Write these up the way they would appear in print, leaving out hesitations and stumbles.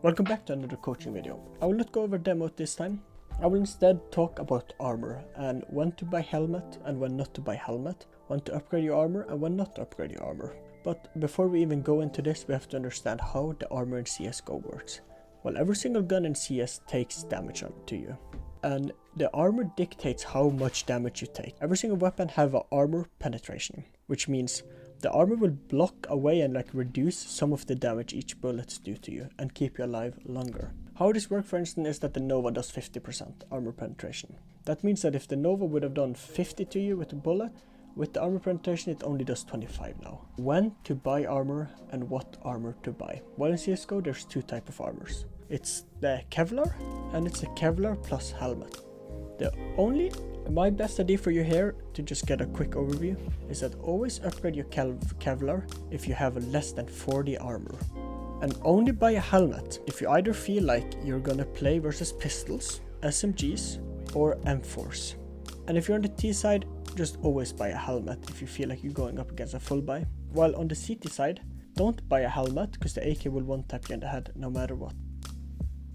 Welcome back to another coaching video. I will not go over demo this time. I will instead talk about armor and when to buy helmet and when not to buy helmet, when to upgrade your armor and when not to upgrade your armor. But before we even go into this, we have to understand how the armor in CSGO works. Well, every single gun in CS takes damage to you. And the armor dictates how much damage you take. Every single weapon have an armor penetration, which means the armor will block away and reduce some of the damage each bullet do to you and keep you alive longer. How this works, for instance, is that the Nova does 50% armor penetration. That means that if the Nova would have done 50 to you with a bullet, with the armor penetration it only does 25 now. When to buy armor and what armor to buy? Well, in CSGO there's two types of armors. It's the Kevlar and it's a Kevlar plus helmet. My best idea for you here, to just get a quick overview, is that always upgrade your Kevlar if you have less than 40 armor. And only buy a helmet if you either feel like you're gonna play versus pistols, SMGs or M4s. And if you're on the T side, just always buy a helmet if you feel like you're going up against a full buy. While on the CT side, don't buy a helmet because the AK will one tap you in the head no matter what.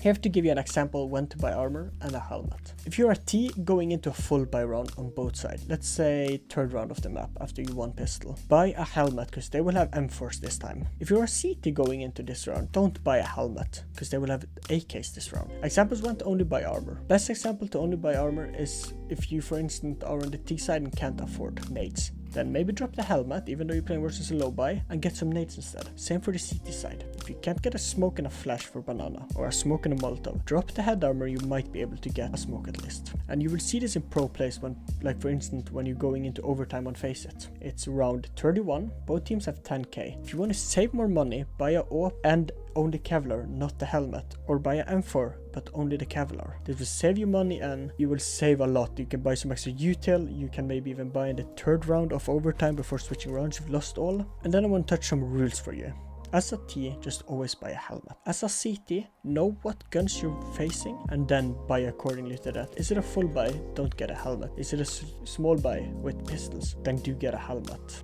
I have to give you an example when to buy armor and a helmet. If you're a T going into a full buy round on both sides, let's say third round of the map after you won pistol, buy a helmet because they will have M4s this time. If you're a CT going into this round, don't buy a helmet because they will have AKs this round. Examples when to only buy armor. Best example to only buy armor is if you, for instance, are on the T side and can't afford nades. Then maybe drop the helmet even though you're playing versus a low buy and get some nades instead. Same for the CT side. If you can't get a smoke and a flash for banana or a smoke and a molotov, drop the head armor, you might be able to get a smoke at least. And you will see this in pro plays when, like for instance, when you're going into overtime on Face It. It's round 31, both teams have 10k. If you want to save more money, buy a AWP and only Kevlar, not the helmet, or buy an M4 but only the Kevlar. This will save you money and you will save a lot. You can buy some extra util, you can maybe even buy in the third round of overtime before switching rounds if you've lost all. And then I want to touch some rules for you. As a T, just always buy a helmet. As a CT, know what guns you're facing and then buy accordingly to that. Is it a full buy? Don't get a helmet. Is it a small buy with pistols? Then do get a helmet.